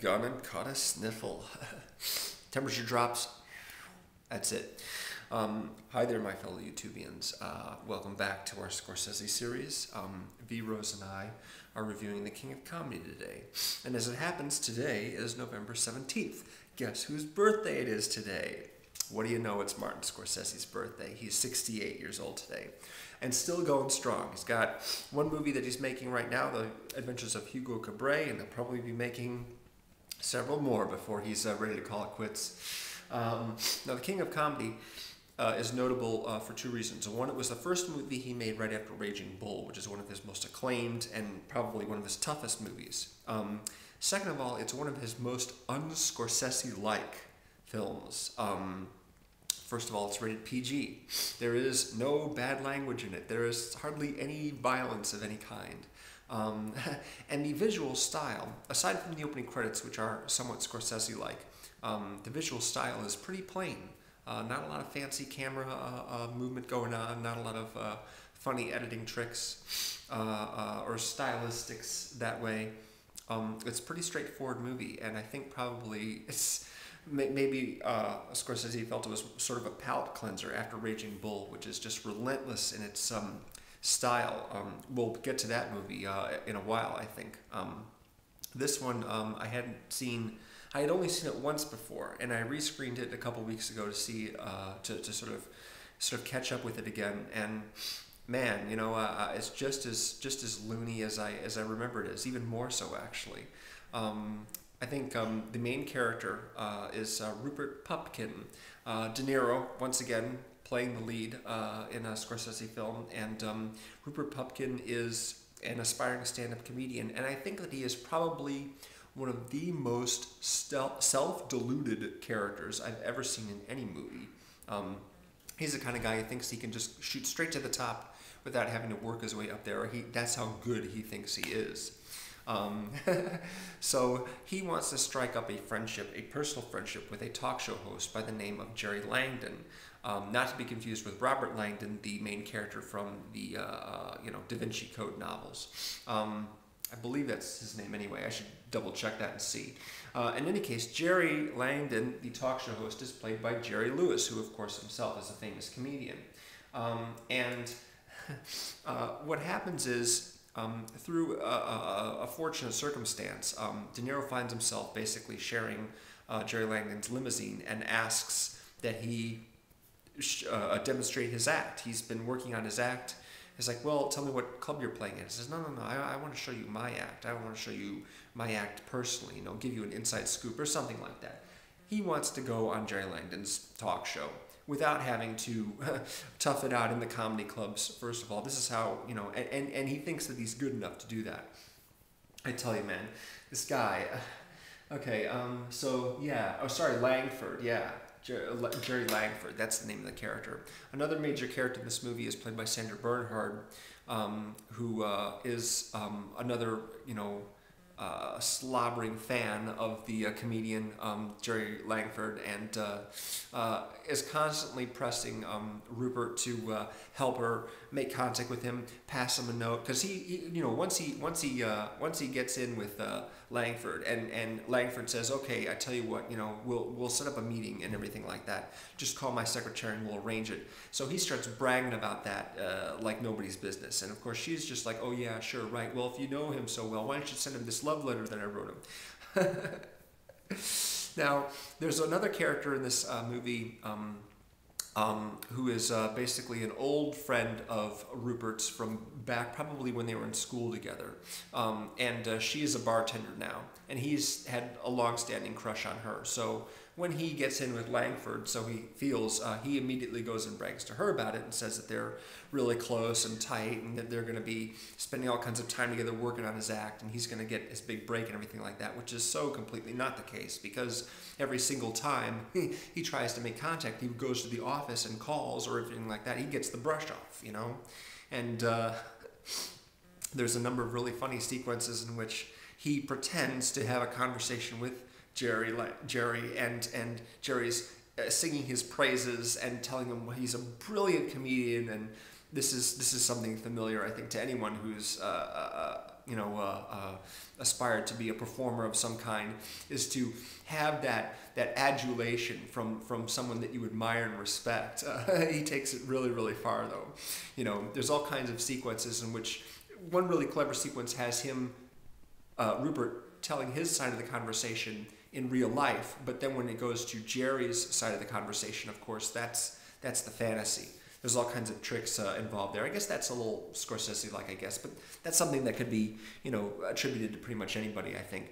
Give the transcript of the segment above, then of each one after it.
gone and caught a sniffle. Temperature drops. That's it. Hi there, my fellow YouTubians. Welcome back to our Scorsese series. V. Rose and I are reviewing The King of Comedy today. And as it happens, today is November 17th. Guess whose birthday it is today? What do you know? It's Martin Scorsese's birthday. He's 68 years old today. And still going strong. He's got one movie that he's making right now, The Adventures of Hugo Cabret, and he'll probably be making several more before he's ready to call it quits. Now, The King of Comedy is notable for two reasons. One, it was the first movie he made right after Raging Bull, which is one of his most acclaimed and probably one of his toughest movies. Second of all, it's one of his most un-Scorsese-like films. First of all, it's rated PG. There is no bad language in it. There is hardly any violence of any kind. And the visual style, aside from the opening credits, which are somewhat Scorsese-like, the visual style is pretty plain. Not a lot of fancy camera movement going on, not a lot of funny editing tricks or stylistics that way. It's a pretty straightforward movie, and I think probably it's maybe Scorsese felt it was sort of a palate cleanser after Raging Bull, which is just relentless in its style. We'll get to that movie in a while, I think. This one I hadn't seen. I had only seen it once before, and I rescreened it a couple weeks ago to see to sort of catch up with it again. And man, you know, it's just as loony as I remember it is, even more so actually. I think the main character is Rupert Pupkin. De Niro, once again, playing the lead in a Scorsese film, and Rupert Pupkin is an aspiring stand-up comedian, and I think that he is probably one of the most self-deluded characters I've ever seen in any movie. He's the kind of guy who thinks he can just shoot straight to the top without having to work his way up there. That's how good he thinks he is. So he wants to strike up a personal friendship with a talk show host by the name of Jerry Langdon. Not to be confused with Robert Langdon, the main character from the Da Vinci Code novels. I believe that's his name anyway. I should double check that and see. In any case, Jerry Langdon, the talk show host, is played by Jerry Lewis, who of course himself is a famous comedian. What happens is, through a fortunate circumstance, De Niro finds himself basically sharing Jerry Langdon's limousine and asks that he demonstrate his act. He's been working on his act. He's like, well, tell me what club you're playing at. He says, no, I want to show you my act. I want to show you my act personally, give you an inside scoop or something like that. He wants to go on Jerry Langdon's talk show without having to tough it out in the comedy clubs, first of all. This is how, and he thinks that he's good enough to do that. I tell you, man, this guy, okay, Langford, yeah. Jerry Langford, that's the name of the character. Another major character in this movie is played by Sandra Bernhard, who is another, slobbering fan of the comedian Jerry Langford, and is constantly pressing Rupert to help her make contact with him, pass him a note, because once he gets in with Langford, and Langford says, okay, I tell you what, we'll set up a meeting and everything like that. Just call my secretary and we'll arrange it. So he starts bragging about that like nobody's business, and of course she's just like, oh yeah, sure, right. Well, if you know him so well, why don't you send him this love letter that I wrote him? Now, there's another character in this movie who is basically an old friend of Rupert's from back probably when they were in school together. And she is a bartender now, and he's had a long-standing crush on her. So when he gets in with Langford, so he feels, he immediately goes and brags to her about it and says that they're really close and tight and that they're going to be spending all kinds of time together working on his act, and he's going to get his big break and everything like that, which is so completely not the case, because every single time he tries to make contact, he goes to the office and calls or anything like that, he gets the brush off, And there's a number of really funny sequences in which he pretends to have a conversation with Jerry, and Jerry's singing his praises and telling him he's a brilliant comedian, and this is something familiar, I think, to anyone who's aspired to be a performer of some kind, is to have that adulation from someone that you admire and respect. He takes it really, really far, though. You know, there's all kinds of sequences in which one really clever sequence has him, Rupert, telling his side of the conversation in real life, but then when it goes to Jerry's side of the conversation, of course, that's the fantasy. There's all kinds of tricks involved there. I guess that's a little Scorsese-like, I guess, but that's something that could be, you know, attributed to pretty much anybody, I think.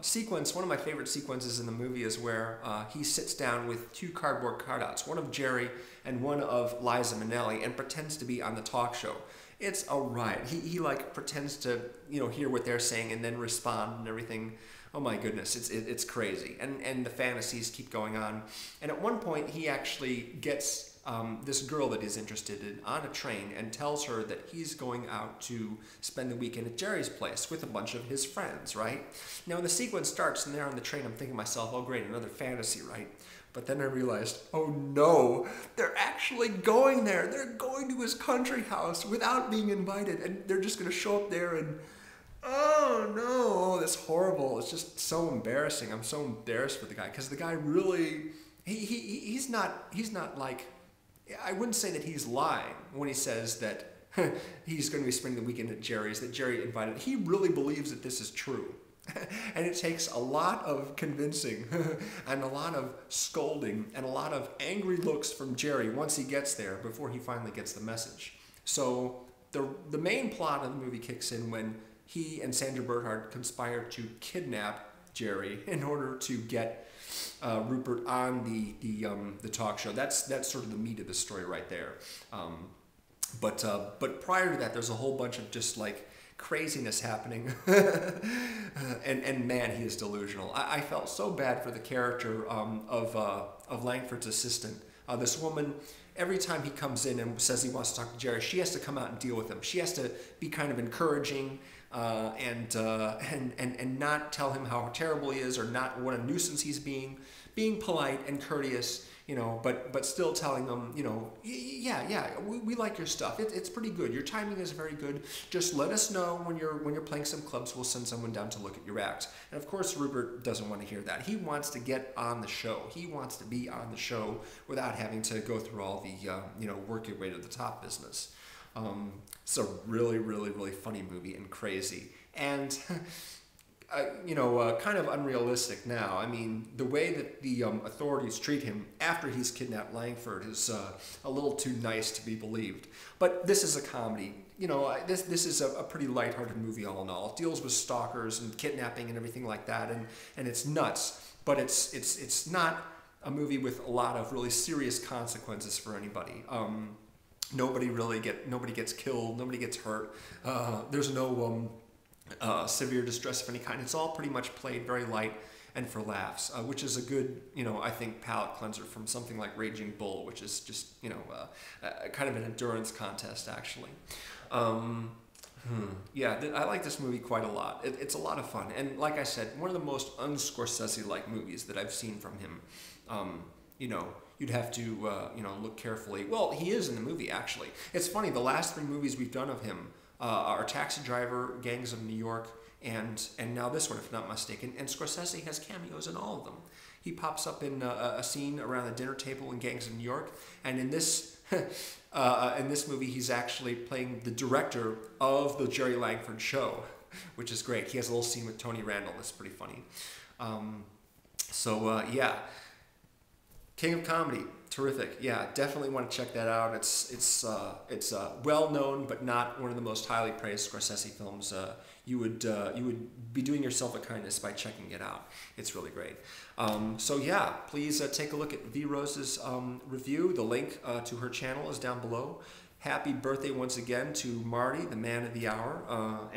Sequence, one of my favorite sequences in the movie is where he sits down with two cardboard cutouts, one of Jerry and one of Liza Minnelli, and pretends to be on the talk show. It's a riot. He like pretends to, you know, hear what they're saying and then respond and everything. Oh my goodness, it's crazy. And the fantasies keep going on. And at one point, he actually gets this girl that he's interested in on a train and tells her that he's going out to spend the weekend at Jerry's place with a bunch of his friends, right? Now, when the sequence starts and they're on the train, I'm thinking to myself, oh great, another fantasy, right? But then I realized, oh no, they're actually going there. They're going to his country house without being invited. And they're just going to show up there and, oh no, that's horrible. It's just so embarrassing. I'm so embarrassed for the guy because the guy really, he's not like, I wouldn't say that he's lying when he says that he's going to be spending the weekend at Jerry's, that Jerry invited. He really believes that this is true. And it takes a lot of convincing and a lot of scolding and a lot of angry looks from Jerry once he gets there before he finally gets the message. So the main plot of the movie kicks in when he and Sandra Bernhard conspire to kidnap Jerry in order to get Rupert on the talk show. That's sort of the meat of the story right there. But prior to that, there's a whole bunch of just like craziness happening. and man, he is delusional. I felt so bad for the character of Langford's assistant. This woman, every time he comes in and says he wants to talk to Jerry, she has to come out and deal with him. She has to be kind of encouraging and not tell him how terrible he is or not what a nuisance he's being polite and courteous, you know, but still telling them, you know, yeah, we like your stuff. It's pretty good. Your timing is very good. Just let us know when you're playing some clubs. We'll send someone down to look at your act. And of course, Rupert doesn't want to hear that. He wants to get on the show. He wants to be on the show without having to go through all the you know, work your way to the top business. It's a really, really, really funny movie and crazy. And you know, kind of unrealistic now. I mean, the way that the authorities treat him after he's kidnapped Langford is a little too nice to be believed. But this is a comedy. You know, this is a pretty lighthearted movie all in all. It deals with stalkers and kidnapping and everything like that, and it's nuts. But it's not a movie with a lot of really serious consequences for anybody. Nobody gets killed. Nobody gets hurt. There's no severe distress of any kind. It's all pretty much played very light and for laughs, which is a good, you know, I think palate cleanser from something like Raging Bull, which is just, you know, kind of an endurance contest actually. Yeah, I like this movie quite a lot. It's a lot of fun, and like I said, one of the most un-Scorsese-like movies that I've seen from him. You know, you'd have to you know, look carefully. Well, he is in the movie actually. It's funny. The last 3 movies we've done of him are Taxi Driver, Gangs of New York, and now this one, if not mistaken. And Scorsese has cameos in all of them. He pops up in a scene around the dinner table in Gangs of New York, and in this movie, he's actually playing the director of the Jerry Langford show, which is great. He has a little scene with Tony Randall. That's pretty funny. Yeah, King of Comedy. Terrific. Yeah, definitely want to check that out. It's well known, but not one of the most highly praised Scorsese films. You would be doing yourself a kindness by checking it out. It's really great. So yeah, please take a look at V Rose's review. The link to her channel is down below. Happy birthday once again to Marty, the man of the hour.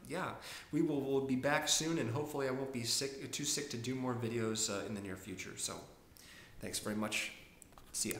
Yeah, we'll be back soon, and hopefully I won't be too sick to do more videos in the near future. So thanks very much. See ya.